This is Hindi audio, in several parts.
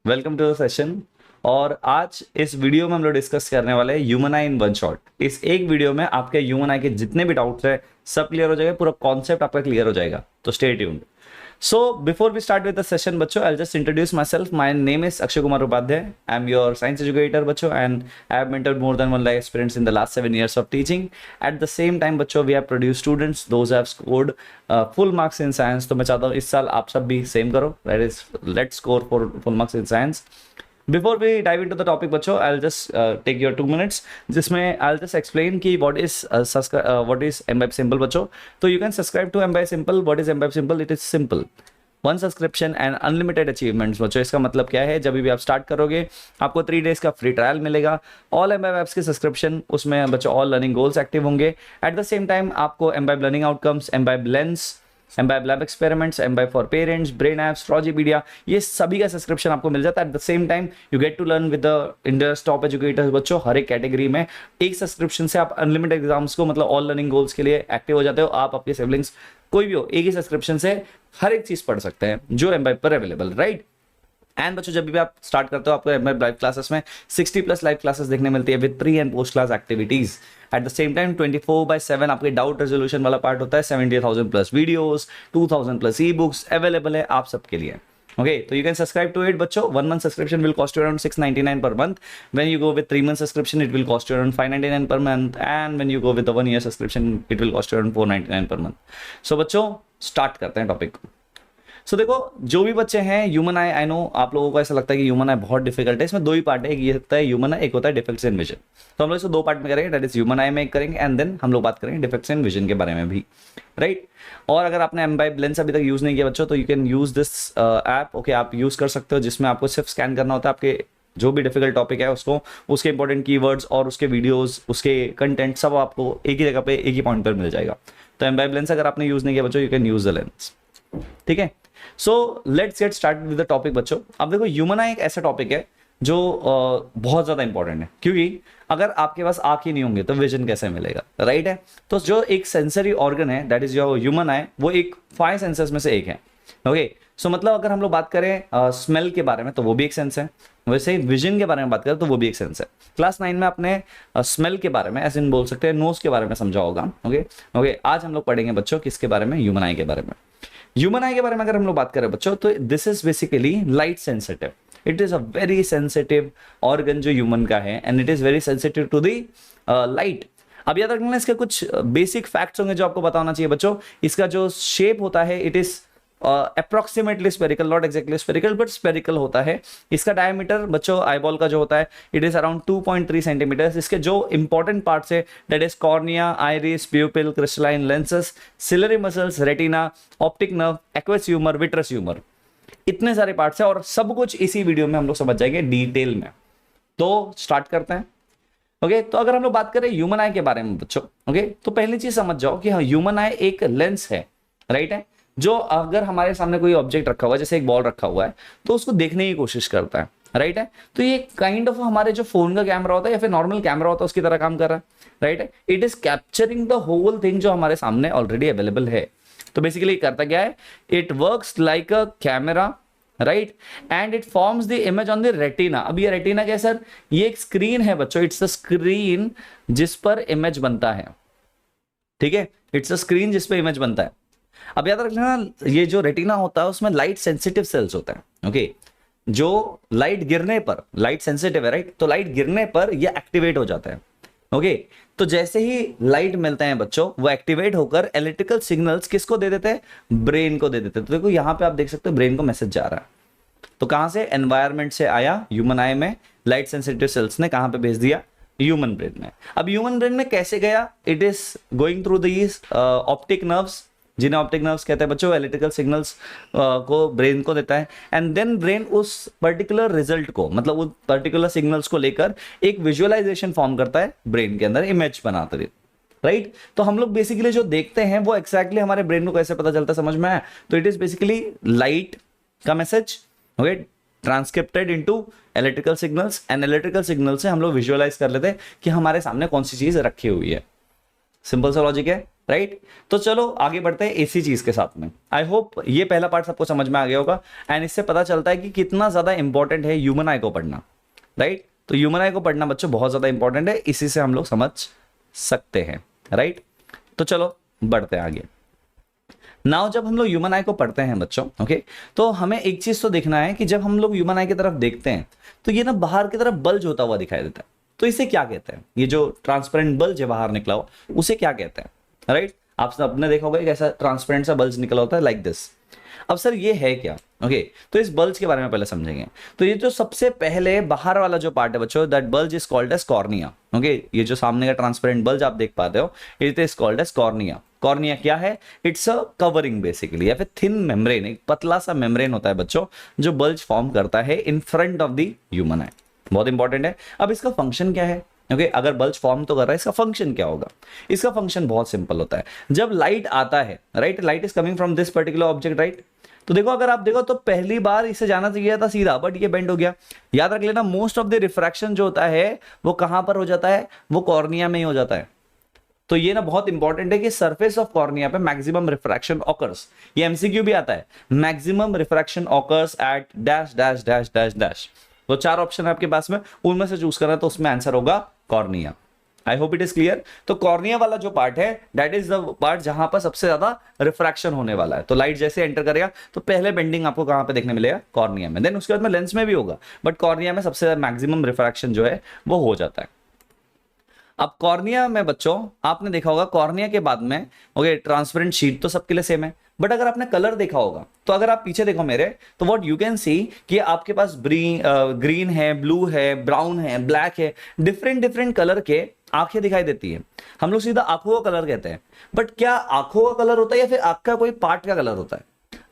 Welcome to the session. और आज इस वीडियो में हम लोग डिस्कस करने वाले हैं human I in one shot. इस एक वीडियो में आपके ह्यूमन आई के जितने भी डाउट्स है सब क्लियर हो जाएगा, पूरा कॉन्सेप्ट आपका क्लियर हो जाएगा, तो stay tuned. So before we start with the session, बच्चों, I'll just introduce myself. My name is Akshay Upadhyay. I'm your science educator, बच्चों, and I have mentored more than 1 lakh experience in the last 7 years of teaching. At the same time, बच्चों, we have produced students. Those have scored full marks in science. तो मैं चाहता हूँ इस साल आप सब भी सेम करो. That is, let's score for full marks in science. Before we dive into the topic, बच्चों, I'll just take your 2 minutes, जिसमें I'll just explain कि what is Embibe Simple, बच्चों. तो you can subscribe to Embibe Simple. What is Embibe Simple? It is simple. One subscription and unlimited achievements. बच्चों, इसका मतलब क्या है? जब भी आप स्टार्ट करोगे आपको 3 डेज का फ्री ट्रायल मिलेगा। ऑल एम्बाइब ऐप्स के सब्सक्रिप्शन, उसमें बच्चों ऑल लर्निंग गोल्स एक्टिव होंगे। एट द सेम टाइम आपको Embibe learning outcomes, Embibe lens, Embibe lab experiments, Embibe for parents, brain apps, Frogipedia, ये सभी का सब्सक्रिप्शन आपको मिल जाता है। At the same time you get to learn with the India's top educators. बच्चों, हर एक कैटेगरी में एक सब्सक्रिप्शन से आप अनलिमिटेड एग्जाम्स को, मतलब ऑल लर्निंग गोल्स के लिए एक्टिव हो जाते हो। आप अपने सिबलिंग्स कोई भी हो, एक ही सब्सक्रिप्शन से हर एक चीज पढ़ सकते हैं जो एम्बाइब पर अवेलेबल, राइट। एंड बच्चों, जब भी आप स्टार्ट करते हो आपको एम्बाइब लाइव क्लासेस में 60+ लाइव क्लासेस देखने मिलती है with pre and post class activities. Eight the same time 24/7 आपके डाउट रेजोल्यूशन वाला पार्ट होता है। 70,000+ वीडियोस, 2,000+ ई बुक्स अवेलेबल है आप सबके लिए। Okay, so you can subscribe to it, बच्चों. 1 month subscription will cost you around 699 per month. When you go with 3 month subscription, it will cost you around 599 per month. And when you go with the 1 year subscription, it will cost you around 499 per month. So बच्चों, start करते हैं टॉपिक को। सो देखो, जो भी बच्चे हैं ह्यूमन आई नो आप लोगों को ऐसा लगता है कि ह्यूमन आई बहुत डिफिकल्ट है। इसमें 2 ही पार्ट है, एक ये होता है ह्यूमन आई, एक होता है डिफेक्ट्स इन विजन। तो हम लोग इसको 2 पार्ट में करेंगे, दैट इज ह्यूमन आई में करेंगे एंड देन हम लोग बात करेंगे डिफेक्ट्स इन विजन के बारे में भी, राइट। और अगर आपने एम्बाइब लेंस अभी तक यूज नहीं किया बच्चों, तो you can use this app. Okay, आप यूज कर सकते हो, जिसमें आपको सिर्फ स्कैन करना होता है आपके जो भी डिफिकल्ट टॉपिक है उसको, उसके इंपॉर्टेंट कीवर्ड्स और उसके वीडियोस, उसके कंटेंट सब आपको एक ही जगह पे एक ही पॉइंट पर मिल जाएगा। तो एम्बाइब लेंस अगर आपने यूज नहीं किया बच्चों, you can use the lens, ठीक है। So let's get start with the topic बच्चों। अब देखो, ह्यूमन आई एक ऐसा टॉपिक है जो बहुत ज्यादा इंपॉर्टेंट है, क्योंकि अगर आपके पास आंख ही नहीं होंगे तो विजन कैसे मिलेगा, राइट है। तो जो एक सेंसरी ऑर्गन है दैट इज योर ह्यूमन आई, वो एक 5 सेंसर्स में से एक है। ओके, सो मतलब अगर हम लोग बात करें स्मेल के बारे में तो वो भी एक सेंस है, वैसे ही विजन के बारे में बात करें तो वो भी एक सेंस है। क्लास 9 में आपने स्मेल के बारे में, ऐसे बोल सकते हैं, नोज के बारे में समझा होगा। ओके, आज हम लोग पढ़ेंगे बच्चों किसके बारे में? ह्यूमन आई के बारे में। ह्यूमन आई के बारे में अगर हम लोग बात करें बच्चों, तो this is basically light sensitive. It is a very sensitive organ जो ह्यूमन का है, and it is very sensitive to the light. अब याद रखना, इसके कुछ बेसिक फैक्ट्स होंगे जो आपको बताना चाहिए बच्चों। इसका जो शेप होता है, it is approximately spherical, not exactly spherical but spherical होता है। इसका डायमीटर बच्चों आईबॉल का जो होता है, इट इज अराउंड 2.3 सेंटीमीटर। इसके जो इंपॉर्टेंट पार्ट्स है that is cornea, iris, pupil, crystalline lenses, ciliary muscles, retina, optic nerve, aqueous humour, vitreous humour, इतने सारे पार्ट्स है और सब कुछ इसी वीडियो में हम लोग समझ जाएंगे डिटेल में। तो स्टार्ट करते हैं। ओके, तो अगर हम लोग बात करें ह्यूमन आई के बारे में बच्चों, ओके, तो पहली चीज समझ जाओ कि हाँ, ह्यूमन आई एक लेंस है, राइट है, जो अगर हमारे सामने कोई ऑब्जेक्ट रखा हुआ है, जैसे एक बॉल रखा हुआ है, तो उसको देखने की कोशिश करता है, राइट है। तो ये काइंड ऑफ हमारे जो फोन का कैमरा होता है या फिर नॉर्मल कैमरा होता है उसकी तरह काम कर रहा है, राइट है। It is capturing the whole thing जो हमारे सामने ऑलरेडी अवेलेबल है। तो बेसिकली करता क्या है? It works like a camera, right, and it forms the image on the retina. अब ये रेटिना क्या है सर? ये एक स्क्रीन है बच्चों, इट्स अ स्क्रीन जिस पर इमेज बनता है, ठीक है, इट्स अ स्क्रीन जिस पर इमेज बनता है। अब याद रखना, ये जो रेटिना होता है उसमें लाइट सेंसिटिव सेल्स होता है। ओके, जो लाइट गिरने पर, लाइट सेंसिटिव है, राइट, तो लाइट गिरने पर ये एक्टिवेट हो जाता है। ओके, तो जैसे ही लाइट मिलते हैं बच्चों, वो एक्टिवेट होकर इलेक्ट्रिकल सिग्नल्स किसको दे देते हैं? ब्रेन को दे देते हैं। तो देखो यहां पे आप देख सकते हो ब्रेन को मैसेज जा रहा है। तो कहां से? एनवायरमेंट से आया ह्यूमन आई में, लाइट सेंसिटिव सेल्स ने कहां पे भेज दिया? ह्यूमन ब्रेन में। अब ह्यूमन ब्रेन में कैसे गया? It is going through these optic nerves, जिन्हें ऑप्टिक नर्व्स कहते हैं बच्चों, इलेक्ट्रिकल सिग्नल्स को ब्रेन को देता है, एंड देन ब्रेन उस पर्टिकुलर रिजल्ट को, मतलब उस पर्टिकुलर सिग्नल्स को लेकर एक विजुअलाइजेशन फॉर्म करता है ब्रेन के अंदर, इमेज बनाते हैं, राइट। तो हम लोग बेसिकली जो देखते हैं वो एक्जैक्टली हमारे ब्रेन को कैसे पता चलता है, समझ में आया? तो इट इज बेसिकली लाइट का message, okay, transcripted into electrical signals, and electrical signal से हम लोग विजुअलाइज कर लेते हैं कि हमारे सामने कौन सी चीज रखी हुई है। सिंपल सा लॉजिक है, राइट। तो चलो आगे बढ़ते हैं इसी चीज के साथ में। आई होप ये पहला पार्ट सबको समझ में आ गया होगा, एंड इससे पता चलता है कि कितना ज्यादा इंपॉर्टेंट है ह्यूमन आई को पढ़ना, राइट। तो ह्यूमन आई को पढ़ना बच्चों बहुत ज्यादा इंपॉर्टेंट है, इसी से हम लोग समझ सकते हैं, राइट। तो चलो बढ़ते हैं आगे। नाउ जब हम लोग ह्यूमन आई को पढ़ते हैं बच्चों, ओके, तो हमें एक चीज तो देखना है कि जब हम लोग ह्यूमन आई की तरफ देखते हैं तो ये ना बाहर की तरफ बल्ज होता हुआ दिखाई देता है। तो इसे क्या कहते हैं? ये जो ट्रांसपेरेंट बल्ज है बाहर निकला हुआ, उसे क्या कहते हैं, राइट। आप सबने देखा होगा एक ऐसा ट्रांसपेरेंट सा बल्ज निकला होता है लाइक दिस। अब सर ये है क्या? ओके, तो इस बल्ज के बारे में पहले समझेंगे। तो ये जो सबसे पहले बाहर वाला जो पार्ट है बच्चों, that bulge is called as cornea. Okay, ये जो सामने का ट्रांसपेरेंट बल्ज आप देख पाते हो, it is called as cornea. Cornea क्या है? इट्स अ कवरिंग बेसिकली, या फिर थिन मेम्ब्रेन, एक पतला सा मेम्ब्रेन होता है बच्चों जो बल्ज फॉर्म करता है in front of the human आई। बहुत इंपॉर्टेंट है। अब इसका फंक्शन क्या है? ओके, अगर बल्ज फॉर्म तो कर रहा है, इसका फंक्शन क्या होगा? इसका फंक्शन बहुत सिंपल होता है। जब लाइट आता है, right, light is coming from this particular object, right. तो देखो, अगर आप देखो तो पहली बार इसे जाना चाहिए था सीधा, बट ये बेंड हो गया। याद रख लेना, मोस्ट ऑफ द रिफ्रैक्शन जो होता है वो कहां पर हो जाता है? वो कॉर्निया में ही हो जाता है। तो ये ना बहुत इंपॉर्टेंट है कि सरफेस ऑफ कॉर्निया पे मैक्सिमम रिफ्रैक्शन ऑकर्स। ये एमसीक्यू भी आता है, maximum refraction occurs eight dash dash dash dash dash. तो 4 ऑप्शन है आपके पास में, उनमें से चूज करना है, तो उसमें आंसर होगा cornea. I hope it is clear. तो कॉर्निया वाला जो पार्ट है, दैट इज द पार्ट जहां पर सबसे ज्यादा रिफ्रैक्शन होने वाला है। तो लाइट जैसे एंटर करेगा तो पहले बेंडिंग आपको कहां पे देखने मिलेगा? कॉर्निया में। देन उसके बाद में लेंस में भी होगा, बट कॉर्निया में सबसे मैक्सिमम रिफ्रैक्शन जो है वो हो जाता है। अब कॉर्निया में बच्चों आपने देखा होगा, कॉर्निया के बाद में ओके ट्रांसपेरेंट शीट तो सबके लिए सेम है, बट अगर आपने कलर देखा होगा, तो अगर आप पीछे देखो मेरे, तो व्हाट यू कैन सी कि आपके पास ग्रीन है, ब्लू है, ब्राउन है, ब्लैक है, डिफरेंट डिफरेंट कलर के आंखें दिखाई देती है। हम लोग सीधा आंखों का कलर कहते हैं, बट क्या आंखों का कलर होता है या फिर आंख का कोई पार्ट का कलर होता है?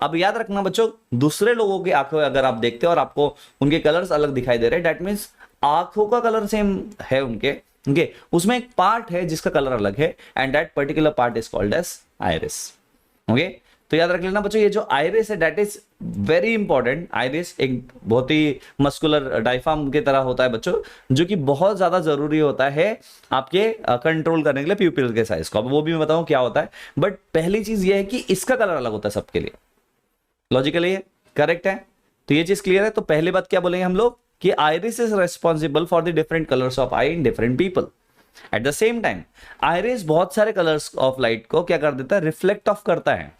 अब याद रखना बच्चों, दूसरे लोगों की आंखों अगर आप देखते हो और आपको उनके कलर्स अलग दिखाई दे रहे हैं, दैट मीन्स आंखों का कलर सेम है उनके, ओके, उसमें एक पार्ट है जिसका कलर अलग है, and that particular part is called as iris. Okay, तो याद रख लेना बच्चों, ये जो आइरिस है that is very important. Iris एक बहुत ही मस्कुलर डायफ्राम की तरह होता है बच्चों, जो कि बहुत ज्यादा जरूरी होता है आपके कंट्रोल करने के लिए प्यूपिल के साइज को। अब वो भी मैं बताऊं क्या होता है, बट पहली चीज ये है कि इसका कलर अलग होता है सबके लिए। लॉजिकली करेक्ट है, तो ये चीज क्लियर है। तो पहली बात क्या बोलेंगे हम लोग कि iris is responsible for the different colours of I in different people. Eight the same time iris बहुत सारे कलर्स ऑफ लाइट को क्या कर देता है? रिफ्लेक्ट ऑफ करता है,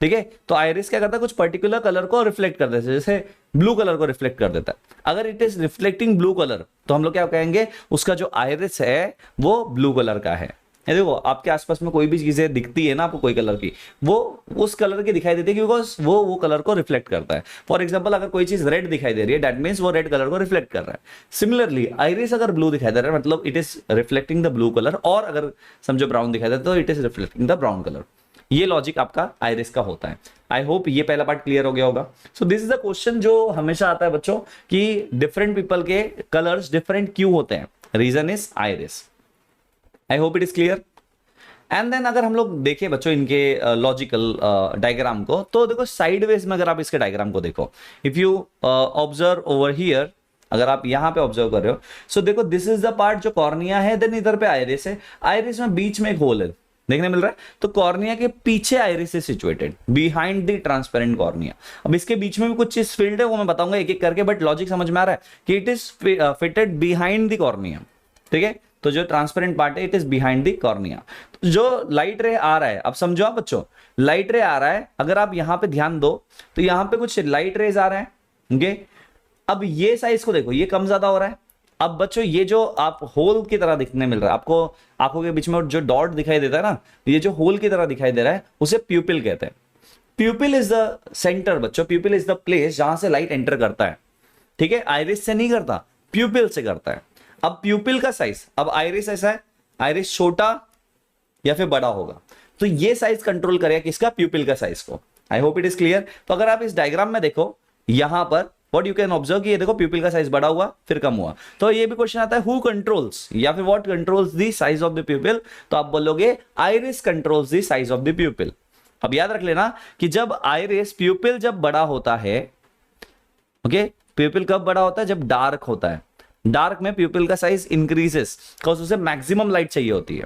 ठीक है। तो आइरिस क्या करता है? कुछ पर्टिकुलर कलर को रिफ्लेक्ट कर देता है, जैसे ब्लू कलर को रिफ्लेक्ट कर देता है। अगर it is reflecting blue colour, तो हम लोग क्या कहेंगे? उसका जो आइरिस है वो ब्लू कलर का है। ये देखो, आपके आसपास में कोई भी चीजें दिखती है ना आपको कोई कलर की, वो उस कलर की दिखाई देती है बिकॉज वो कलर को रिफ्लेक्ट करता है। फॉर एग्जांपल, अगर कोई चीज रेड दिखाई दे रही है, दैट मींस वो रेड कलर को रिफ्लेक्ट कर रहा है। सिमिलरली आइरिस अगर ब्लू दिखाई दे रहा है, मतलब it is reflecting the blue colour, और अगर समझो ब्राउन दिखाई दे रहा है तो it is reflecting the brown colour. ये लॉजिक आपका आइरिस का होता है। आई होप ये पहला पार्ट क्लियर हो गया होगा। So this is a question जो हमेशा आता है बच्चों कि डिफरेंट पीपल के कलर्स डिफरेंट क्यों होते हैं? Reason is iris. I hope it is clear. And then अगर हम लोग देखें बच्चों इनके लॉजिकल डायग्राम को, तो देखो साइडवेज में अगर आप इसके डायग्राम को देखो, if you observe over here, अगर आप यहां पे ऑब्जर्व कर रहे हो, सो देखो दिस इज द पार्ट जो कॉर्निया है, देन इधर पे आइरिस है। आइरिस में बीच में एक होल है, देखने मिल रहा है। तो कॉर्निया के पीछे iris is situated behind the transparent cornea. अब इसके बीच में भी कुछ चीज फील्ड है, वो मैं बताऊंगा एक एक करके, बट लॉजिक समझ में आ रहा है कि it is fitted behind the cornea, ठीक है। तो जो ट्रांसपेरेंट पार्ट है, it is behind the cornea. जो लाइट रे आ रहा है, अब समझो आप बच्चों, लाइट रे आ रहा है, अगर आप यहां पे ध्यान दो तो यहां पे कुछ लाइट रेज आ रहे हैं, ओके। अब ये साइज को देखो, ये कम ज्यादा हो रहा है। अब बच्चों ये जो आप होल की तरह दिखने मिल रहा है आपको, आंखों के बीच में जो डॉट दिखाई देता है ना, ये जो होल की तरह दिखाई दे रहा है, उसे प्यूपिल कहते हैं। प्यूपिल इज द सेंटर बच्चों, प्यूपिल इज द प्लेस जहां से लाइट एंटर करता है, ठीक है। आइरिस से नहीं करता, प्यूपिल से करता है। अब प्यूपिल का साइज, अब आइरिस ऐसा है, आइरिस छोटा या फिर बड़ा होगा, तो ये साइज कंट्रोल करेगा किसका? प्यूपिल का साइज को। आई होप इट इज क्लियर। तो अगर आप इस डायग्राम में देखो, यहां पर व्हाट यू कैन ऑब्जर्व कि ये देखो प्यूपिल का साइज बड़ा हुआ फिर कम हुआ। तो ये भी क्वेश्चन आता है, हु कंट्रोल्स या फिर what controls the size of the प्यूपिल? तो आप बोलोगे iris controls the size of the प्यूपिल। अब याद रख लेना कि जब आइरिस प्यूपिल जब बड़ा होता है, ओके, प्यूपिल कब बड़ा होता है? जब डार्क होता है। डार्क में प्यूपिल का साइज इंक्रीजेस बिकॉज उसे मैक्सिमम लाइट चाहिए होती है।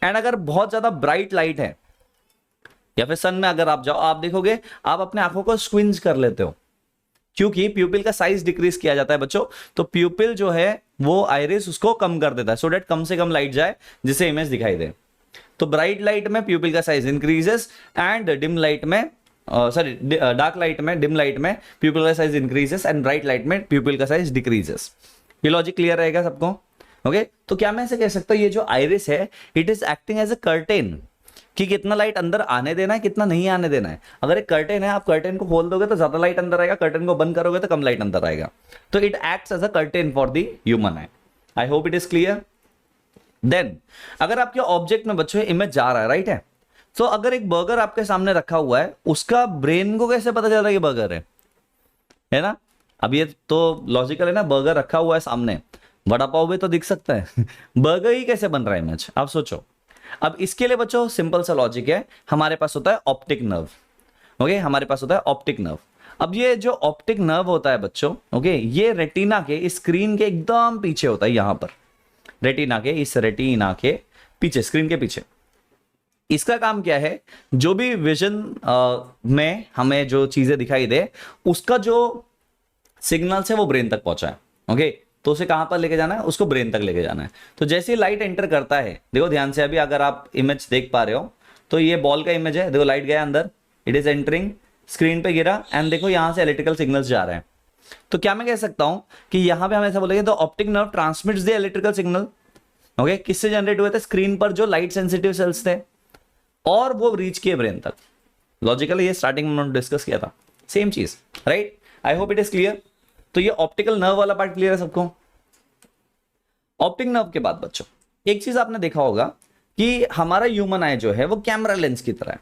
एंड अगर बहुत ज्यादा ब्राइट लाइट है या फिर सन में अगर आप जाओ, आप देखोगे आप अपने आंखों को स्क्विंज कर लेते हो, क्योंकि प्यूपिल का साइज डिक्रीज किया जाता है बच्चों। तो प्यूपिल जो है वो आइरिस उसको कम कर देता है, सो डेट कम से कम लाइट जाए जिससे इमेज दिखाई दे। तो ब्राइट लाइट में प्यूपिल का size increases and dim light में सॉरी डार्क लाइट में, डिम लाइट में प्यूपिल का size increases and bright light में प्यूपिल का साइज डिक्रीजेस। ये लॉजिक क्लियर रहेगा सबको? ओके तो क्या मैं ऐसे कह सकता हूं ये जो आइरिस है it is acting as a curtain, कि कितना लाइट अंदर आने देना है कितना नहीं आने देना है। अगर एक कर्टेन है, आप कर्टेन को खोल दोगे तो ज्यादा लाइट अंदर आएगा, कर्टेन को बंद करोगे तो कम लाइट अंदर आएगा। तो it acts as a curtain for the human eye. I hope it is clear. Then अगर आपके ऑब्जेक्ट में बच्चों इमेज जा रहा है, राइट है, तो अगर एक बर्गर आपके सामने रखा हुआ है, उसका ब्रेन को कैसे पता चल रहा है कि बर्गर है ना? अब ये तो लॉजिकल है ना, बर्गर रखा हुआ है सामने, वड़ा पाव भी तो दिख सकता है बर्गर ही कैसे बन रहा है इमेज, आप सोचो। अब इसके लिए बच्चों सिंपल सा लॉजिक है, हमारे पास होता है ऑप्टिक नर्व। ओके हमारे पास होता है ऑप्टिक नर्व। अब ये जो ऑप्टिक नर्व होता है बच्चों, ओके ये रेटिना के स्क्रीन के एकदम पीछे होता है, यहां पर रेटिना के, इस रेटिना के पीछे, स्क्रीन के पीछे। इसका काम क्या है, जो भी विजन में हमें जो चीजें दिखाई दे उसका जो सिग्नल्स है वो ब्रेन तक पहुंचाए। ओके तो उसे कहां पर लेके जाना है, उसको ब्रेन तक लेके जाना है। तो जैसे ही लाइट एंटर करता है, देखो ध्यान से, अभी अगर आप इमेज देख पा रहे हो तो ये बॉल का इमेज है, देखो लाइट गया अंदर, इट इज एंटरिंग, स्क्रीन पे गिरा एंड देखो यहां से इलेक्ट्रिकल सिग्नल्स जा रहे हैं। तो क्या मैं कह सकता हूं कि यहां पे हम ऐसा बोलेंगे, the optic nerve transmits the electrical signal. Okay किससे जनरेट हुए थे? स्क्रीन पर जो लाइट सेंसिटिव सेल्स थे, और वो रीच किए ब्रेन तक। लॉजिकली ये स्टार्टिंग में डिस्कस किया था, सेम चीज, right? I hope it is clear. तो ये ऑप्टिकल नर्व वाला पार्ट क्लियर है सबको? ऑप्टिक नर्व के बाद बच्चों एक चीज आपने देखा होगा कि हमारा ह्यूमन आई जो है वो कैमरा लेंस की तरह है,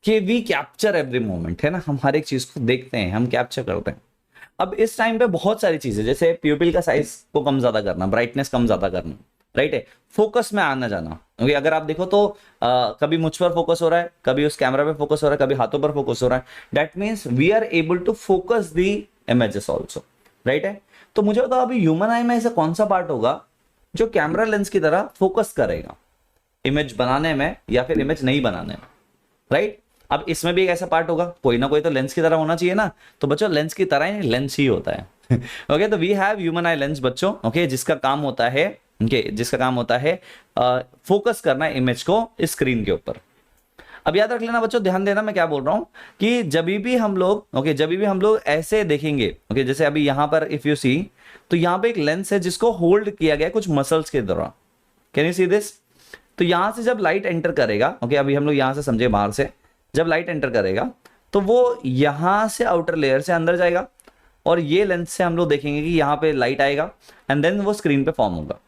कि वी कैप्चर एवरी मोमेंट, है ना, हम हर एक चीज को देखते हैं, हम कैप्चर करते हैं। अब इस टाइम पे बहुत सारी चीजें, जैसे प्यूपिल का साइज को कम ज्यादा करना, ब्राइटनेस कम ज्यादा करना, राइट है, फोकस में आना जाना। क्योंकि अगर आप देखो तो कभी मुझ पर फोकस हो रहा है, कभी उस कैमरा पे फोकस हो रहा है, कभी हाथों पर फोकस हो रहा है, that means we are able to focus the images also, right है। तो मुझे बताओ अभी ह्यूमन आई में ऐसा कौन सा पार्ट होगा जो कैमरा लेंस की तरह फोकस करेगा इमेज बनाने में या फिर इमेज नहीं बनाने में, राइट? अब इसमें भी एक ऐसा पार्ट होगा, कोई ना कोई तो लेंस की तरह होना चाहिए ना। तो बच्चों लेंस की तरह ही लेंस ही होता है ओके तो we have human eye lens बच्चों, ओके जिसका काम होता है, जिसका काम होता है फोकस करना इमेज को स्क्रीन के ऊपर। अब याद रख लेना बच्चों, ध्यान देना मैं क्या बोल रहा हूं, कि जब भी हम लोग ऐसे देखेंगे, ओके जैसे अभी यहां पर इफ यू सी, तो यहां पे एक लेंस है जिसको होल्ड किया गया है कुछ मसल्स के द्वारा। Can you see this? तो यहां से जब लाइट एंटर करेगा, ओके अभी हम लोग यहां से समझे, बाहर से जब लाइट एंटर करेगा तो वो यहां से आउटर लेयर से अंदर जाएगा, और ये लेंस से हम लोग देखेंगे कि यहां पे लाइट आएगा एंड देन वो स्क्रीन पे फॉर्म होगा,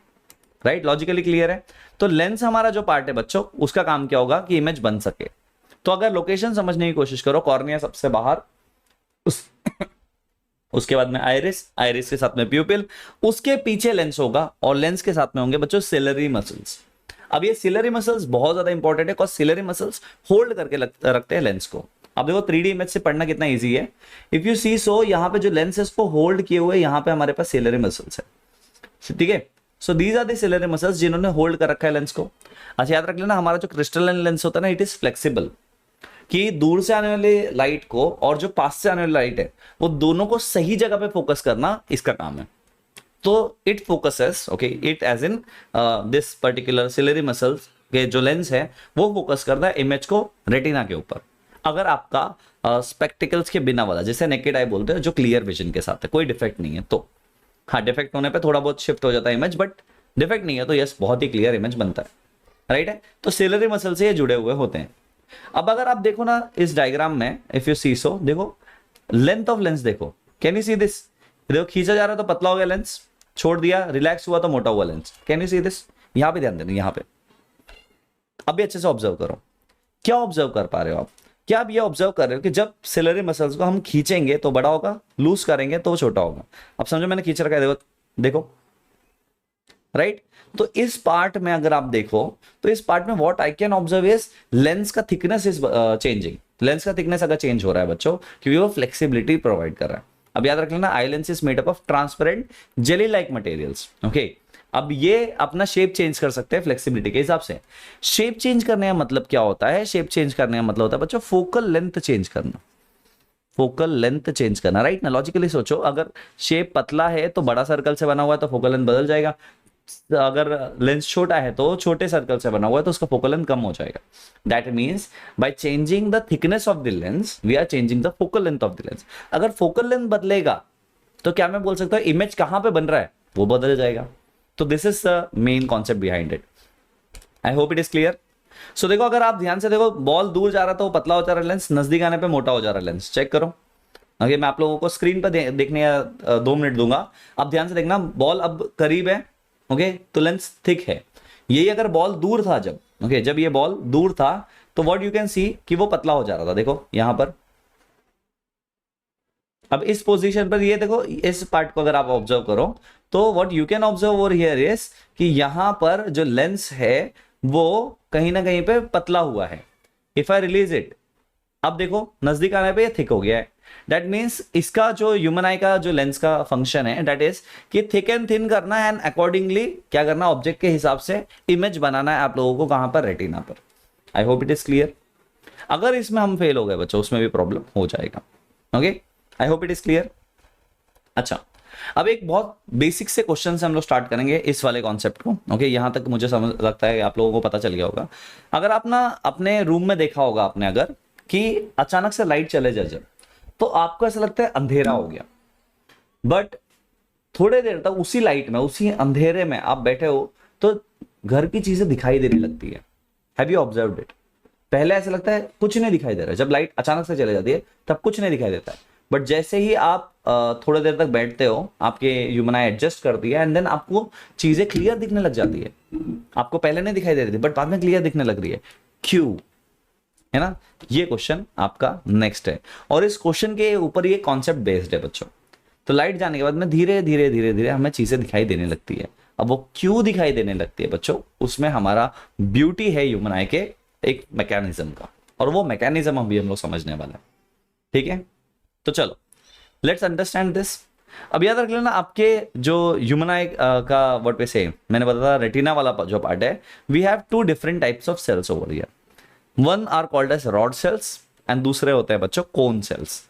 राइट? लॉजिकली क्लियर है? तो लेंस हमारा जो पार्ट है बच्चों, उसका काम क्या होगा कि इमेज बन सके। तो अगर लोकेशन समझने की कोशिश करो, कॉर्निया सबसे बाहर, उसके बाद में आइरिस के साथ में प्यूपिल, उसके पीछे लेंस होगा, और लेंस के साथ में होंगे बच्चों सिलरी मसल्स। अब ये सिलरी मसल्स बहुत ज्यादा इंपॉर्टेंट है, बिकॉज सिलरी मसल्स होल्ड करके रखते हैं लेंस को। अब देखो 3D इमेज से पढ़ना कितना इजी है। इफ यू सी सो, यहाँ पे जो लेंस है उसको होल्ड किए हुए यहाँ पे हमारे पास सिलरी मसल्स है, ठीक है? So these are the ciliary muscles जिन्होंने होल्ड कर रखा है लेंस को। अच्छा याद रख लेना, हमारा जो क्रिस्टलाइन लेंस होता है ना, इट इज फ्लेक्सिबल, कि दूर से आने वाली लाइट को और जो पास से आने वाली लाइट है वो दोनों को सही जगह पे फोकस करना इसका काम है। तो it focuses, okay it as in this particular ciliary muscles के जो लेंस है वो फोकस करता है इमेज को रेटिना के ऊपर। अगर आपका स्पेक्टिकल्स के बिना वाला, जैसे नेकेड आई बोलते हैं, जो क्लियर विजन के साथ है, कोई डिफेक्ट नहीं है, तो हाँ डिफेक्ट होने पे थोड़ा बहुत शिफ्ट हो जाता है इमेज, बट डिफेक्ट नहीं है तो यस बहुत ही क्लियर इमेज बनता है, राइट है? तो सिलरी मसल से ये जुड़े हुए होते हैं। अब अगर आप देखो ना इस डायग्राम में, इफ यू सी सो, देखो लेंथ ऑफ लेंस देखो, कैन यू सी दिस? देखो खींचा जा रहा है तो पतला हो गया लेंस, छोड़ दिया रिलैक्स हुआ तो मोटा हुआ lens. Can you see this? यहां पे ध्यान देना, यहां पे अभी अच्छे से ऑब्जर्व करो। क्या ऑब्जर्व कर पा रहे हो आप? क्या आप ये ऑब्जर्व कर रहे हो कि जब सिलरी मसल्स को हम खींचेंगे तो बड़ा होगा, लूज करेंगे तो छोटा होगा? अब समझो मैंने खींच रखा है, देखो देखो, राइट? तो इस पार्ट में अगर आप देखो तो इस पार्ट में what I can observe is lens का थिकनेस इज चेंजिंग। लेंस का थिकनेस अगर चेंज हो रहा है बच्चों, क्योंकि वो फ्लेक्सिबिलिटी प्रोवाइड कर रहा है। अब याद रख लेना, eye lens is made up of transparent jelly like materials, okay. अब ये अपना शेप चेंज कर सकते हैं फ्लेक्सिबिलिटी के हिसाब से। शेप चेंज करने का मतलब क्या होता है? शेप चेंज करने का मतलब होता है बच्चों फोकल लेंथ चेंज करना। फोकल लेंथ चेंज करना, राइट ना? लॉजिकली सोचो, अगर शेप पतला है तो बड़ा सर्कल से बना हुआ है तो फोकल लेंथ बदल जाएगा, अगर लेंस छोटा है तो छोटे सर्कल से बना हुआ है तो उसका फोकल लेंथ कम हो जाएगा। That means by changing the thickness of the lens we are changing the focal length of the lens. अगर फोकल लेंथ बदलेगा तो क्या मैं बोल सकता हूं इमेज कहां पे बन रहा है वो बदल जाएगा। तो this is the main concept behind it. I hope it is clear. So देखो, अगर आप ध्यान से देखो, बॉल दूर जा रहा था वो पतला हो जा रहा है लेंस, नजदीक आने पे मोटा हो जा रहा है लेंस। चेक करो। ओके, मैं आप लोगों को स्क्रीन पर देखने का 2 मिनट दूंगा, आप ध्यान से देखना। बॉल अब करीब है, ओके, तो लेंस थिक है। यही अगर बॉल दूर था जब, ओके, जब ये बॉल दूर था तो व्हाट यू कैन सी कि वो पतला हो जा रहा था। देखो यहां पर, अब इस पोजीशन पर ये देखो, इस पार्ट को अगर आप ऑब्जर्व करो तो what you can observe over here is कि यहां पर जो लेंस है वो कहीं ना कहीं पे पतला हुआ है। इफ आई रिलीज इट, अब देखो नजदीक आने पे ये थिक हो गया है। दैट मीन्स इसका जो ह्यूमन आई का जो लेंस का फंक्शन है दैट इज कि थिक एंड थिन करना है एंड अकॉर्डिंगली क्या करना, ऑब्जेक्ट के हिसाब से इमेज बनाना है आप लोगों को। कहां पर? रेटिना पर। आई होप इट इज क्लियर। अगर इसमें हम फेल हो गए बच्चों, उसमें भी प्रॉब्लम हो जाएगा। Okay, I hope it is clear. अच्छा, अब एक बहुत बेसिक से क्वेश्चन से हम लोग स्टार्ट करेंगे इस वाले कॉन्सेप्ट को। ओके, यहां तक मुझे समझ लगता है आप लोगों को पता चल गया होगा। अगर आप ना अपने रूम में देखा होगा आपने, अगर कि अचानक से लाइट चले जाए जब, तो आपको ऐसा लगता है अंधेरा हो गया, बट थोड़े देर तक उसी लाइट में, उसी अंधेरे में आप बैठे हो तो घर की चीजें दिखाई देने लगती है। Have you observed it? पहले ऐसा लगता है कुछ नहीं दिखाई दे रहा है, जब लाइट अचानक से चले जाती है तब कुछ नहीं दिखाई देता है, बट जैसे ही आप थोड़ी देर तक बैठते हो, आपके ह्यूमन आई एडजस्ट करती है एंड देन आपको चीजें क्लियर दिखने लग जाती है। आपको पहले नहीं दिखाई दे रही थी बट बाद में क्लियर दिखने लग रही है। क्यों? है ना? ये क्वेश्चन आपका नेक्स्ट है, और इस क्वेश्चन के ऊपर ये कॉन्सेप्ट बेस्ड है बच्चों। तो लाइट जाने के बाद में धीरे धीरे धीरे धीरे हमें चीजें दिखाई देने लगती है। अब वो क्यों दिखाई देने लगती है बच्चों, उसमें हमारा ब्यूटी है ह्यूमन आई के एक मैकेनिज्म का, और वो मैकेनिज्म अभी हम लोग समझने वाला है। ठीक है, तो चलो लेट्स अंडरस्टैंड दिस। अब याद रख लेना, आपके जो ह्यूमन आई का व्हाट वे से, मैंने बताया रेटिना वाला जो पार्ट है, we have 2 different types of cells over here. One are called as rod cells and दूसरे होते हैं बच्चों कोन सेल्स।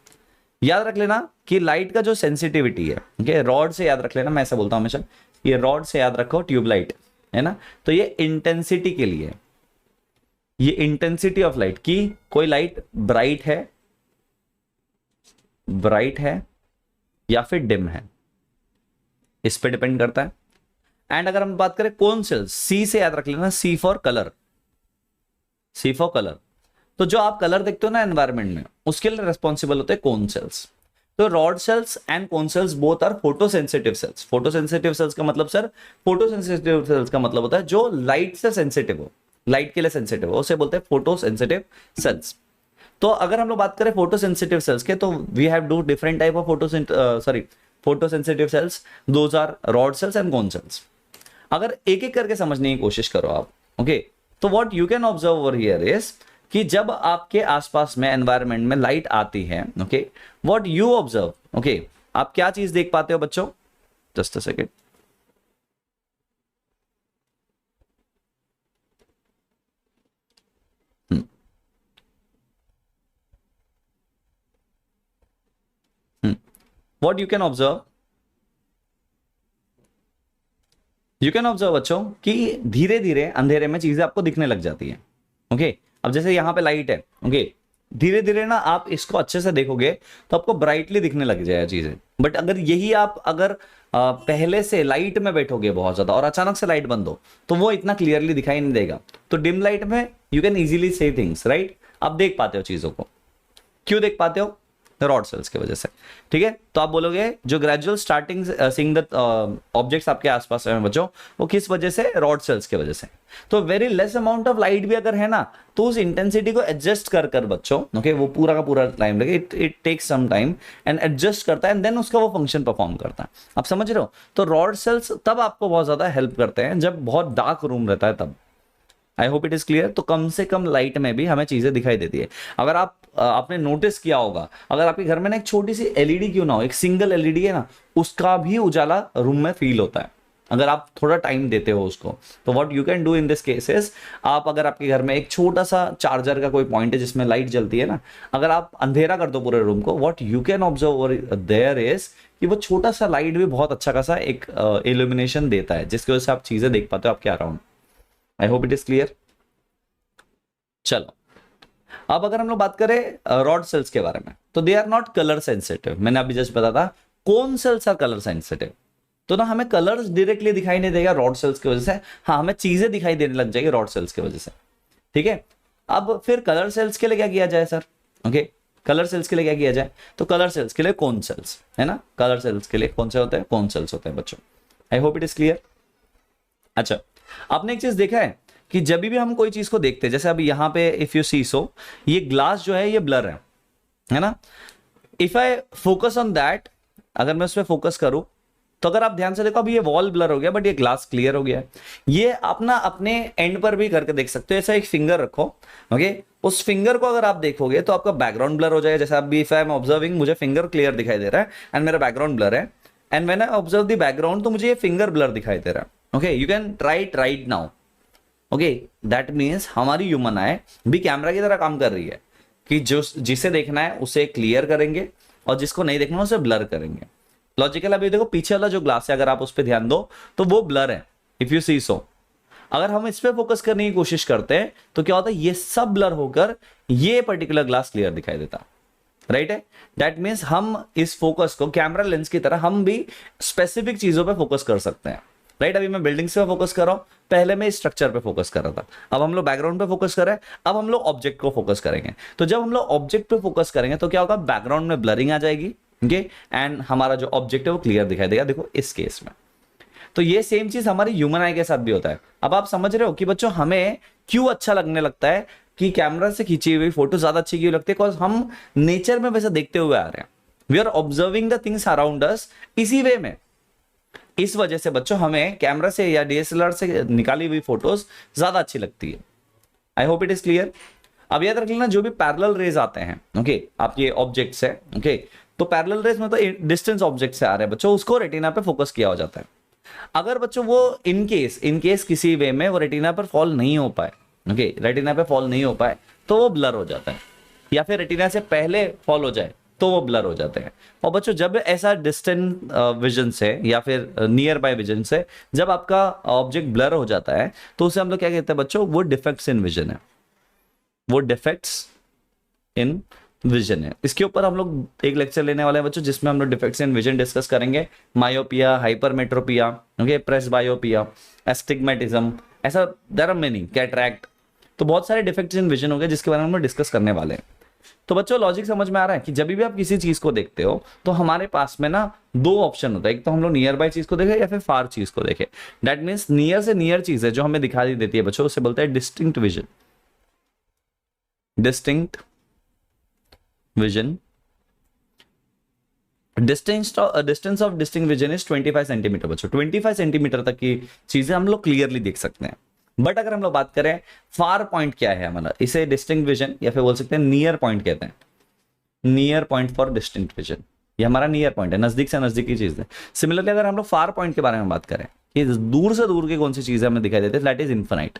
याद रख लेना कि लाइट का जो सेंसिटिविटी है, ओके, रॉड से याद रख लेना, मैं ऐसा बोलता हूं हमेशा, ये रॉड से याद रखो ट्यूबलाइट, है ना? तो ये इंटेंसिटी के लिए, ये इंटेंसिटी ऑफ लाइट की, कोई लाइट ब्राइट है या फिर डिम है, इस पे डिपेंड करता है। एंड अगर हम बात करें कोन सेल्स, सी से याद रख लेना, C for colour, C for colour. तो जो आप कलर देखते हो ना एनवायरनमेंट में, उसके लिए रिस्पॉन्सिबल होते हैं कोन सेल्स। तो rod cells and cone cells both are photosensitive cells. Photosensitive cells का मतलब सर, फोटोसेंसिटिव सेल्स का मतलब होता है जो लाइट से सेंसिटिव हो, लाइट के लिए सेंसिटिव हो, उसे बोलते हैं फोटोसेंसिटिव सेल्स। तो अगर हम लोग बात करें फोटोसेंसिटिव सेल्स के, तो we have two different type of photosensitive cells, those are rod cells and cone cells. अगर एक एक करके समझने की कोशिश करो आप, ओके, तो what you can observe over here is कि जब आपके आसपास में एनवायरनमेंट में लाइट आती है, okay, what you observe, okay, आप क्या चीज देख पाते हो बच्चों? Just a second. What you can observe? You can observe बच्चों कि धीरे धीरे अंधेरे में चीजें आपको दिखने लग जाती है। ओके, अब जैसे यहां पे लाइट है, ओके, धीरे धीरे ना आप इसको अच्छे से देखोगे तो आपको ब्राइटली दिखने लग जाएगा चीजें। बट अगर यही आप अगर पहले से लाइट में बैठोगे बहुत ज्यादा और अचानक से लाइट बंद हो तो वो इतना क्लियरली दिखाई नहीं देगा। तो डिम लाइट में you can easily see things, right? आप देख पाते हो चीजों को। क्यों देख पाते हो? रॉड सेल्स की वजह से। ठीक है, तो आप बोलोगे जो gradual starting seeing the objects आपके आसपास है बच्चों, वो किस वजह से? रॉड सेल्स की वजह से। तो very less amount of light भी अगर है ना, तो उस इंटेंसिटी को एडजस्ट कर कर बच्चों, ओके, वो पूरा का पूरा टाइम लगे, it takes some time and adjust करता है एंड देन उसका वो फंक्शन परफॉर्म करता है। आप समझ रहे हो? तो रॉड सेल्स तब आपको बहुत ज्यादा हेल्प करते हैं जब बहुत डार्क रूम रहता है तब। आई होप इट इज क्लियर। तो कम से कम लाइट में भी हमें चीजें दिखाई देती है। अगर आपने नोटिस किया होगा, अगर आपके घर में ना एक छोटी सी एलईडी क्यों ना हो, एक सिंगल एलईडी है ना, उसका भी उजाला रूम में फील होता है। अगर आप थोड़ा टाइम देते हो उसको। तो what you can do in this cases, आप अगर आपके घर में एक छोटा सा चार्जर का कोई पॉइंट है जिसमें लाइट जलती है ना, अगर आप अंधेरा कर दो पूरे रूम को, what you can observe there is कि वो छोटा सा लाइट भी बहुत अच्छा खासा एक इल्यूमिनेशन देता है, जिसकी वजह से आप चीजें देख पाते हो आपके around. I hope it is clear. चलो अब अगर हम लोग बात करें रॉड सेल्स के बारे में, तो they are not colour sensitive. मैंने अभी जस्ट बताया था cone cells are colour sensitive. तो ना हमें कलर्स डायरेक्टली दिखाई नहीं देगा रॉड सेल्स की वजह से, हाँ हमें चीजें दिखाई देने लग जाएगी रॉड सेल्स की वजह से। ठीक है, अब फिर कलर सेल्स के लिए क्या किया जाए सर? ओके, कलर सेल्स के लिए क्या किया जाए? तो कलर सेल्स के लिए कोन सेल्स है ना, कलर सेल्स के लिए कौन से होते हैं? कोन सेल्स होते हैं बच्चों। आई होप इट इज क्लियर। अच्छा, आपने एक चीज देखा है कि जब भी हम कोई चीज को देखते हैं, जैसे अभी यहां पे इफ यू सी सो, ये ग्लास जो है ये ब्लर है ना। If I focus on that, अगर मैं उस पर फोकस करूं, तो अगर आप ध्यान से देखो अभी ये वॉल ब्लर हो गया बट ये ग्लास क्लियर हो गया है। ये आप ना अपने एंड पर भी करके देख सकते हो। ऐसा एक फिंगर रखो, ओके, उस फिंगर को अगर आप देखोगे तो आपका बैकग्राउंड ब्लर हो जाएगा। जैसे अभी इफ आई एम ऑब्जर्विंग, मुझे फिंगर क्लियर दिखाई दे रहा है एंड मेरा बैकग्राउंड ब्लर है, and when I observe the background तो मुझे ये फिंगर ब्लर दिखाई दे रहा है। Okay, you can try it right now. Okay, that means हमारी ह्यूमन आई भी कैमरा की तरह काम कर रही है कि जो जिसे देखना है उसे क्लियर करेंगे और जिसको नहीं देखना उसे ब्लर करेंगे। लॉजिकल, अभी देखो पीछे वाला जो ग्लास है अगर आप उस पर ध्यान दो तो वो ब्लर है, इफ यू सी सो। अगर हम इस पे फोकस करने की कोशिश करते हैं तो क्या होता है, ये सब ब्लर होकर ये पर्टिकुलर ग्लास क्लियर दिखाई देता। राइट है, दैट मीन्स हम इस फोकस को कैमरा लेंस की तरह हम भी स्पेसिफिक चीजों पे फोकस कर सकते हैं। राइट, अभी मैं बिल्डिंग्स पे फोकस कर रहा हूं, पहले मैं स्ट्रक्चर पे फोकस कर रहा था, अब हम लोग बैकग्राउंड पे फोकस कर रहे हैं, अब हम लोग ऑब्जेक्ट को फोकस करेंगे। तो जब हम लोग ऑब्जेक्ट पे फोकस करेंगे तो क्या होगा, बैकग्राउंड में ब्लरिंग आ जाएगी, ओके, एंड हमारा जो ऑब्जेक्ट है वो क्लियर दिखाई देगा। देखो इस केस में तो ये सेम चीज हमारी ह्यूमन आई के साथ भी होता है। अब आप समझ रहे हो कि बच्चों हमें क्यों अच्छा लगने लगता है कि कैमरा से खींची हुई फोटो ज्यादा अच्छी क्यों लगती है? बिकॉज हम नेचर में वैसा देखते हुए आ रहे हैं, we are observing the things around us इसी वे में। इस वजह से बच्चों हमें कैमरा से या डीएसएलआर से निकाली हुई फोटोज ज्यादा अच्छी लगती है। आई होप इट इज क्लियर। अब याद रख लेना जो भी पैरेलल रेज आते हैं, ओके, आप ये ऑब्जेक्ट्स है, ओके, तो पैरेलल रेज में तो डिस्टेंस ऑब्जेक्ट से आ रहे हैं बच्चों, उसको रेटिना पे फोकस किया हो जाता है। अगर बच्चों वो इनकेस किसी वे में वो रेटिना पर फॉल नहीं हो पाए, ओके, रेटिना पे फॉल नहीं हो पाए तो वो ब्लर हो जाता है, या फिर रेटिना से पहले फॉल हो जाए तो वो ब्लर हो जाते हैं। और बच्चों जब ऐसा डिस्टेंट विजन से या फिर नियर बाय विजन से जब आपका ऑब्जेक्ट ब्लर हो जाता है तो उसे हम लोग क्या कहते हैं बच्चों, वो डिफेक्ट्स इन विजन है, वो डिफेक्ट्स इन विजन है। इसके ऊपर हम लोग एक लेक्चर लेने वाले हैं बच्चों जिसमें हम लोग डिफेक्ट्स इन विजन डिस्कस करेंगे। Myopia, hypermetropia, okay, presbyopia, astigmatism, ऐसा देयर आर मेनी, कैटरैक्ट, तो बहुत सारे डिफेक्ट्स इन विजन हो गए जिसके बारे में हम लोग डिस्कस करने वाले हैं। तो बच्चों लॉजिक समझ में आ रहा है कि जब भी आप किसी चीज को देखते हो तो हमारे पास में ना दो ऑप्शन होता है, एक तो हम लोग नियर बाय चीज को देखें या फिर फार चीज को देखें। दैट मीन्स नियर से नियर चीज है जो हमें दिखाई देती है बच्चों, उसे बोलते हैं distinct vision. Distinct vision, distance of distinct vision is 25 centimetre बच्चों। 25 सेंटीमीटर तक की चीजें हम लोग क्लियरली देख सकते हैं। बट अगर हम लोग बात करें फार पॉइंट क्या है हमारा, इसे डिस्टिंक्ट विजन या फिर बोल सकते हैं नियर पॉइंट कहते हैं। Near point for distinct vision, ये हमारा नियर पॉइंट है, नजदीक से नजदीक की चीज है। सिमिलरली अगर हम लोग फार पॉइंट के बारे में बात करें कि दूर से दूर की कौन सी चीजें हमें दिखाई देती है, that is infinite.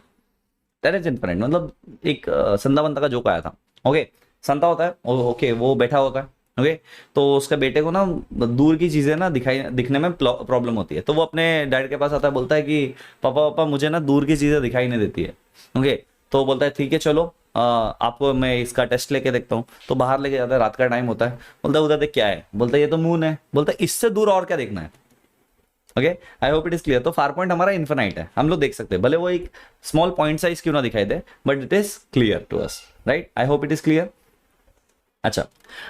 That is infinite मतलब एक संता बंता का जोक आया था, ओके, संता होता है, ओके, वो बैठा होता है, ओके, तो उसके बेटे को ना दूर की चीजें ना दिखने में प्रॉब्लम होती है, तो वो अपने डैड के पास आता है, बोलता है कि पापा पापा मुझे ना दूर की चीजें दिखाई नहीं देती है, ओके, तो बोलता है ठीक है चलो आपको मैं इसका टेस्ट लेके देखता हूँ। तो बाहर लेके जाता है, रात का टाइम होता है, बोलता है उधर देख क्या है, बोलता है ये तो मून है, बोलता है इससे दूर और क्या देखना है। Okay, I hope it is clear. तो फार पॉइंट हमारा इन्फिनाइट है, हम लोग देख सकते हैं, भले वो एक स्मॉल पॉइंट साइज क्यों ना दिखाई दे, but it is clear to us, right. I hope it is clear. अच्छा,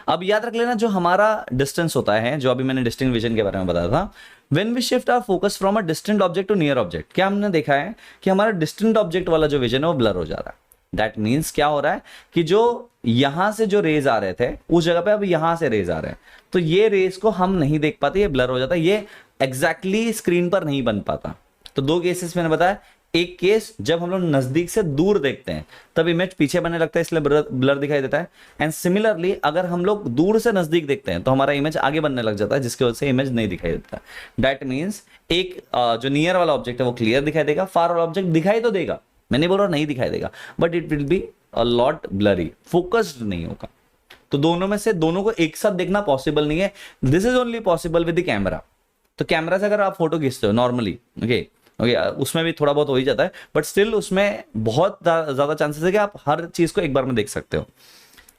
अब याद रख लेना जो हमारा डिस्टेंस होता है, जो अभी मैंने डिस्टिंक्ट विजन के बारे में बताया था, when we shift our focus from a distant object to near object, क्या हमने देखा है कि हमारा डिस्टेंट ऑब्जेक्ट वाला जो विजन है वो ब्लर हो जा रहा है। दैट मीन्स क्या हो रहा है कि जो यहां से जो रेज आ रहे थे उस जगह पे अब यहां से रेज आ रहे हैं, तो ये रेज को हम नहीं देख पाते, ये ब्लर हो जाता है, ये एग्जैक्टली स्क्रीन पर नहीं बन पाता। तो दो केसेस मैंने बताया, एक केस जब हम लोग नजदीक से दूर देखते हैं तब इमेज पीछे बनने लगता है, इसलिए ब्लर दिखाई देता है। एंड सिमिलरली अगर हम लोग दूर से नजदीक देखते हैं तो हमारा इमेज आगे बनने लग जाता है, जिसकी वजह से इमेज नहीं दिखाई देता। दैट मीन्स एक जो नियर वाला ऑब्जेक्ट है वो क्लियर दिखाई देगा, फार वाला ऑब्जेक्ट दिखाई तो देगा, मैं नहीं बोल रहा नहीं दिखाई देगा, but it will be a lot blurry, focused नहीं होगा। तो दोनों में से दोनों को एक साथ देखना पॉसिबल नहीं है। This is only possible with the camera. तो कैमरा से अगर आप फोटो खींचते हो नॉर्मली, ओके ओके, उसमें भी थोड़ा बहुत हो ही जाता है, बट स्टिल उसमें बहुत ज्यादा चांसेस है कि आप हर चीज को एक बार में देख सकते हो।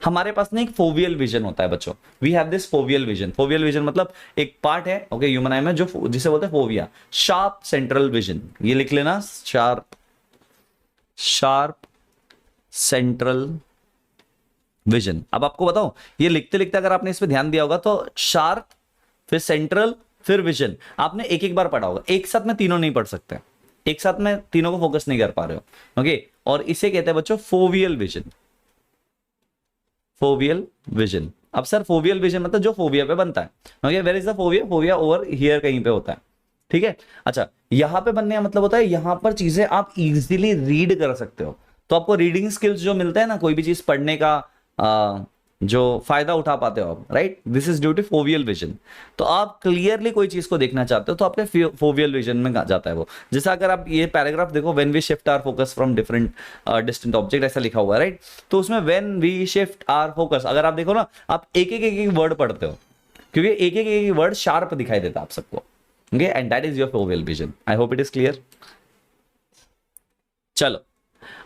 हमारे पास ना एक फोवियल विजन होता है बच्चों, we have this foveal vision. Foveal vision मतलब एक पार्ट है ओके ह्यूमन आई में जो जिसे बोलते हैं फोविया, शार्प सेंट्रल विजन। ये लिख लेना, शार्प सेंट्रल विजन। अब आपको बताओ, ये लिखते लिखते अगर आपने इस पे ध्यान दिया होगा तो शार्प फिर सेंट्रल फिर विजन आपने एक एक बार पढ़ा होगा, एक साथ में तीनों नहीं पढ़ सकते, एक साथ में तीनों को फोकस नहीं कर पा रहे हो ओके। और इसे कहते हैं बच्चों फोवियल विजन। Foveal vision. अब सर फोवियल विजन मतलब जो फोबिया पे बनता है okay, where is the fovea? Fovea over here कहीं पे होता है, ठीक है। अच्छा, यहां पे बनने का मतलब होता है यहां पर चीजें आप इजीली रीड कर सकते हो। तो आपको रीडिंग स्किल्स जो मिलता है ना, कोई भी चीज पढ़ने का जो फायदा उठा पाते हो आप, right, this is due to foveal vision. तो आप क्लियरली कोई चीज को देखना चाहते हो तो आपके फोवियल विजन में जाता है वो। जैसा अगर आप ये पैराग्राफ देखो, when we shift our focus from different distant object, ऐसा लिखा हुआ है, राइट। तो उसमें when we shift our focus, अगर आप देखो ना, आप एक एक वर्ड पढ़ते हो क्योंकि एक एक वर्ड शार्प दिखाई देता है आप सबको, okay, and that is your foveal vision. I hope it is clear. चलो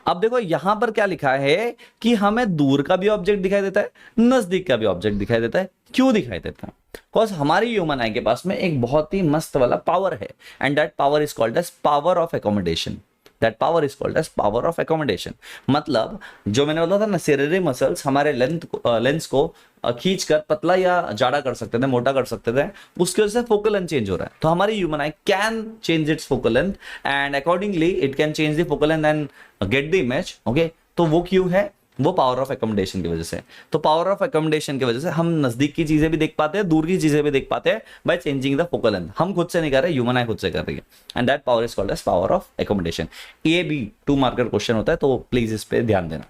अब देखो यहां पर क्या लिखा है कि हमें दूर का भी ऑब्जेक्ट दिखाई देता है, नजदीक का भी ऑब्जेक्ट दिखाई देता है। क्यों दिखाई देता है? बिकॉज हमारी ह्यूमन आई के पास में एक बहुत ही मस्त वाला पावर है, and that power is called as power of accommodation. That power is called as power of accommodation. मतलब जो मैंने बोला था ना, सेरेब्रल मसल्स हमारे लेंस को खींच कर पतला या जाड़ा कर सकते थे, मोटा कर सकते थे, उसकी वजह से फोकल लेंथ चेंज हो रहा है। तो हमारी human I can change it's focal length and accordingly it can change the focal length and get the image, okay. तो वो क्यों है? वो पावर ऑफ एकोमोडेशन की वजह से। तो पावर ऑफ एकोमोडेशन की वजह से हम नजदीक की चीजें भी देख पाते हैं, दूर की चीजें भी देख पाते हैं bye changing the focal length. हम खुद से नहीं कर रहे, ह्यूमन आई खुद से कर रही है, and that power is called as power of accommodation. ये भी 2 मार्कर क्वेश्चन होता है, तो प्लीज इस पे ध्यान देना,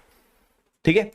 ठीक है।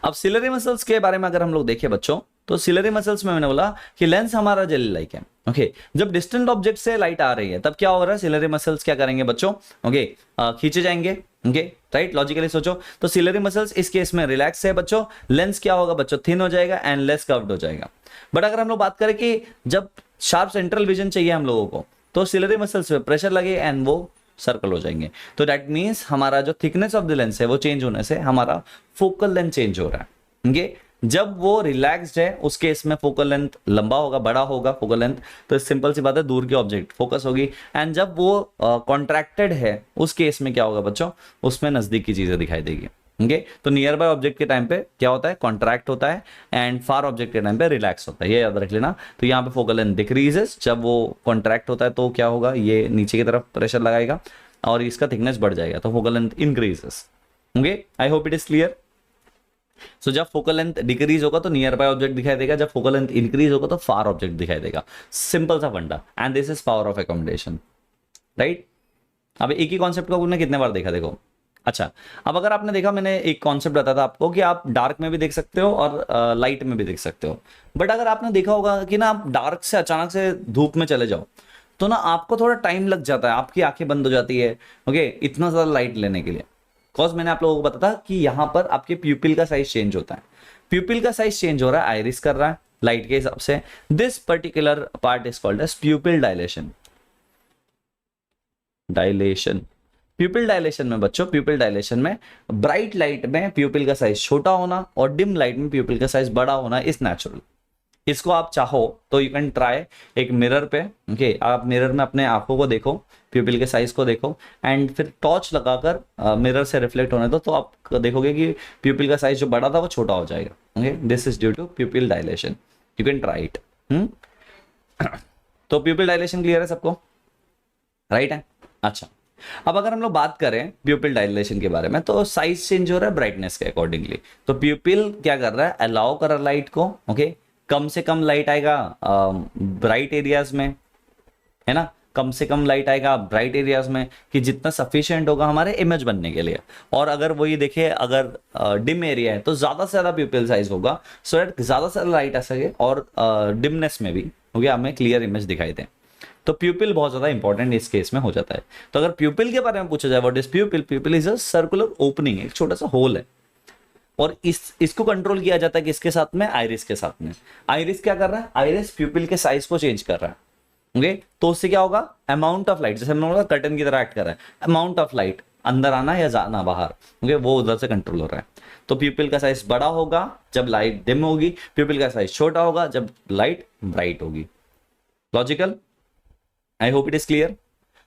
अब सिलरी मसल्स के बारे में अगर हम लोग देखें बच्चों, तो सिलरी मसल्स में मैंने बोला कि लेंस हमारा जेली लाइक है, ओके। जब डिस्टेंट ऑब्जेक्ट से लाइट आ रही है तब क्या हो रहा है? सिलरी मसल्स क्या करेंगे बच्चों? ओके, खींचे जाएंगे, ओके, राइट। लॉजिकली सोचो तो सिलरी मसल्स इस केस में रिलैक्स है बच्चों, लेंस क्या होगा बच्चों? थिन हो जाएगा एंड लेस कर्व्ड हो जाएगा। बट अगर हम लोग बात करें कि जब शार्प सेंट्रल विजन चाहिए हम लोगों को, तो सिलरी मसल्स पे प्रेशर लगे एंड वो सर्कल हो जाएंगे। तो दैट मीन्स हमारा जो थिकनेस ऑफ द लेंस है वो चेंज होने से हमारा फोकल लेंथ चेंज हो रहा है, ओके। जब वो रिलैक्स्ड है उस केस में फोकल लेंथ लंबा होगा, बड़ा होगा फोकल लेंथ, तो सिंपल सी बात है दूर की ऑब्जेक्ट फोकस होगी। एंड जब वो कॉन्ट्रैक्टेड है उस केस में क्या होगा बच्चों? उसमें नजदीक की चीजें दिखाई देगी, ओके। तो नियर बाय ऑब्जेक्ट के टाइम पे क्या होता है? कॉन्ट्रैक्ट होता है, एंड फार ऑब्जेक्ट के टाइम पे रिलैक्स होता है, ये याद रख लेना। तो यहाँ पे फोकल लेंथ डिक्रीजेस, जब वो कॉन्ट्रैक्ट होता है तो क्या होगा? ये नीचे की तरफ प्रेशर लगाएगा और इसका थिकनेस बढ़ जाएगा, तो focal length increases, okay. I hope it is clear. So जब फोकल लेंथ डिक्रीज होगा तो नियर बाय ऑब्जेक्ट दिखाई देगा, जब फोकल लेंथ इंक्रीज होगा तो फार ऑब्जेक्ट दिखाई देगा। सिंपल सा फंडा, and this is power of accommodation, right. अब एक ही कॉन्सेप्ट को आपने कितने बार देखा देखो। अच्छा, अब अगर आपने देखा, मैंने एक कॉन्सेप्ट बताया था आपको कि आप डार्क में भी देख सकते हो और लाइट में भी देख सकते हो। बट अगर आपने देखा होगा कि ना, आप डार्क से अचानक से धूप में चले जाओ तो ना आपको थोड़ा टाइम लग जाता है, आपकी आंखें बंद हो जाती है, ओके, इतना ज्यादा लाइट लेने के लिए। बिकॉज मैंने आप लोगों को बताया था कि यहां पर आपके प्यूपिल का साइज चेंज होता है। प्यूपिल का साइज चेंज हो रहा है, आइरिस कर रहा है लाइट के हिसाब से। This particular part is called as pupil dilation. Dilation, pupil dilation में बच्चों, प्यूपिल डायलेशन में ब्राइट लाइट में प्यूपिल का साइज छोटा होना और डिम लाइट में प्यूपिल का साइज बड़ा होना इज नेचुरल। इसको आप चाहो तो यू कैन ट्राई एक मिरर पे, ओके। आप मिरर में अपने आंखों को देखो, प्यूपिल के साइज को देखो, एंड फिर टॉर्च लगाकर मिरर से रिफ्लेक्ट होने दो, तो आप देखोगे कि प्यूपिल का साइज जो बड़ा था वो छोटा हो जाएगा, okay. This is due to pupil dilation, you can try it. तो प्यूपिल डायलेशन क्लियर है सबको, राइट है? अच्छा, अब अगर हम लोग बात करें प्यूपिल डायलेशन के बारे में, तो साइज चेंज हो रहा है ब्राइटनेस के अकॉर्डिंगली। तो प्यूपिल क्या कर रहा है? अलाउ कर रहा है लाइट को, ओके। कम से कम लाइट आएगा ब्राइट एरियाज में, है ना, कम से कम लाइट आएगा ब्राइट एरियाज में, कि जितना सफिशिएंट होगा हमारे इमेज बनने के लिए। और अगर वही देखिए अगर डिम एरिया है तो ज़्यादा से ज़्यादा प्यूपिल साइज होगा, सो दैट ज़्यादा से ज़्यादा लाइट आ सके और डिमनेस में भी हो गया हमें क्लियर इमेज दिखाई दे। तो प्यूपिल बहुत ज़्यादा इंपॉर्टेंट इस केस में हो जाता है। तो अगर प्यूपिल के बारे में पूछा जाए, what is प्यूपिल? प्यूपिल is a circular opening, एक छोटा सा होल है। और इसको कंट्रोल किया जाता है किसके साथ में? आइरिस के साथ में। आइरिस क्या कर रहा है? आइरिस प्यूपिल के साइज को चेंज कर रहा है। ओके, तो उससे क्या होगा? अमाउंट ऑफ लाइट, जैसे हमने बोला कर्टन की तरह एक्ट कर रहा है, अमाउंट ऑफ लाइट अंदर आना या जाना बाहर, ओके, वो उधर से कंट्रोल हो रहा है। तो प्यूपिल का साइज बड़ा होगा जब लाइट डिम होगी, प्यूपिल का साइज छोटा होगा जब लाइट ब्राइट होगी। Logical? I hope it is clear.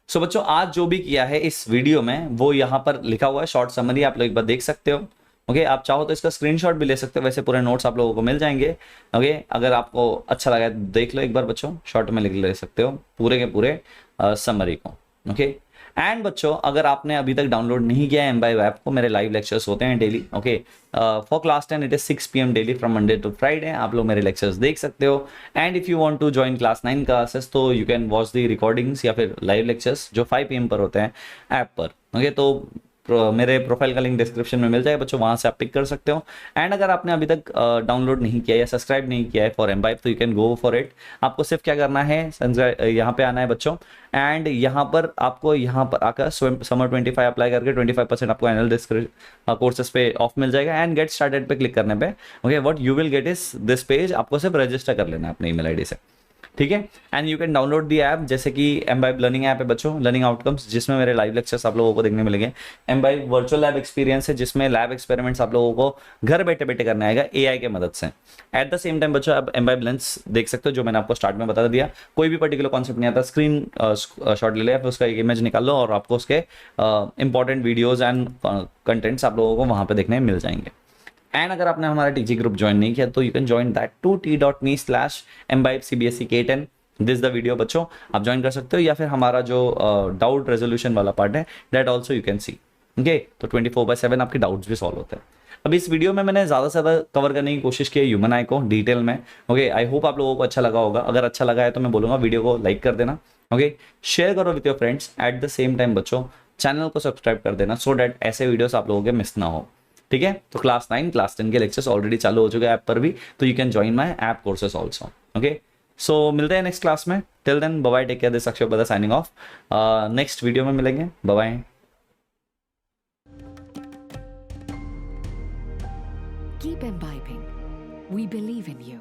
So बच्चों, आज जो भी किया है इस वीडियो में वो यहाँ पर लिखा हुआ है, शॉर्ट समरी आप लोग एक बार देख सकते हो। ओके, आप चाहो तो इसका स्क्रीनशॉट भी ले सकते हो, वैसे पूरे नोट्स आप लोगों को मिल जाएंगे। ओके, अगर आपको अच्छा लगा तो देख लो एक बार बच्चों, शॉर्ट में लिख ले सकते हो पूरे के पूरे समरी को। ओके, एंड बच्चों, अगर आपने अभी तक डाउनलोड नहीं किया है एम्बाइब ऐप को, मेरे लाइव लेक्चर्स होते हैं daily. Okay, for class 10 it is 6 PM daily from Monday to Friday, आप लोग मेरे लेक्चर्स देख सकते हो। And if you want to join class 9 classes तो you can watch the recordings या फिर लाइव लेक्चर्स जो 5 PM पर होते हैं ऐप पर। ओके, तो मेरे प्रोफाइल का लिंक डिस्क्रिप्शन में मिल जाएगा बच्चों, वहां से आप पिक कर सकते हो। एंड अगर आपने अभी तक डाउनलोड नहीं किया या सब्सक्राइब नहीं किया है फॉर एम्बाइब, तो you can go for it. आपको सिर्फ क्या करना है, यहाँ पे आना है बच्चों, एंड यहाँ पर आपको यहाँ पर आकर समर 25 अप्लाई करके 25% आपको एनुअल कोर्सेज पे ऑफ मिल जाएगा। एंड गेट स्टार्टेड पे क्लिक करने पे okay what you will get is this page, आपको सिर्फ रजिस्टर कर लेना है अपने ईमेल आईडी से, ठीक है। And you can download the app, जैसे कि एम्बाइब लर्निंग ऐप है बच्चों, लर्निंग आउटकम्स, जिसमें मेरे लाइव लेक्चर्स आप लोगों को देखने मिलेंगे। एम्बाइब वर्चुअल लैब एक्सपीरियंस है, जिसमें लैब एक्सपेरिमेंट्स आप लोगों को घर बैठे बैठे करना आएगा एआई के मदद से। एट द सेम टाइम बच्चों, आप एम्बाइब लेंस देख सकते हो, जो मैंने आपको स्टार्ट में बता दिया। कोई भी पर्टिकुलर कॉन्सेप्ट नहीं आता, स्क्रीन शॉट ले लिया, फिर उसका एक इमेज निकाल लो और आपको उसके इंपॉर्टेंट वीडियोज एंड कंटेंट्स आप लोगों को वहां पर देखने मिल जाएंगे। एंड अगर आपने हमारा टीजी ग्रुप ज्वाइन नहीं किया तो you can join that to t.me/embib CBSE K10 this the video बच्चों, आप ज्वाइन कर सकते हो। या फिर हमारा जो डाउट रेजोल्यूशन वाला पार्ट है, that also you can see. Okay, तो 24/7 आपके डाउट्स भी सॉल्व होते हैं। अब इस वीडियो में मैंने ज़्यादा से ज़्यादा कवर करने की कोशिश की है ह्यूमन आई को डिटेल में। ओके, आई होप आप लोगों को अच्छा लगा होगा। अगर अच्छा लगा है तो मैं बोलूँगा वीडियो को लाइक कर देना। ओके, शेयर करो with your friends. Eight the same time बच्चों, चैनल को सब्सक्राइब कर देना, सो डैट ऐसे वीडियोस आप लोगों के मिस ना हो, ठीक है। तो क्लास 9 क्लास 10 के लेक्चर्स ऑलरेडी चालू हो चुके हैं ऐप पर भी, तो you can join my app courses also. Okay, so मिलते हैं नेक्स्ट क्लास में। Till then bye bye, take care, this Akshay Upadhyay signing off. Next video में मिलेंगे, bye bye. Keep imbibing. We believe in you.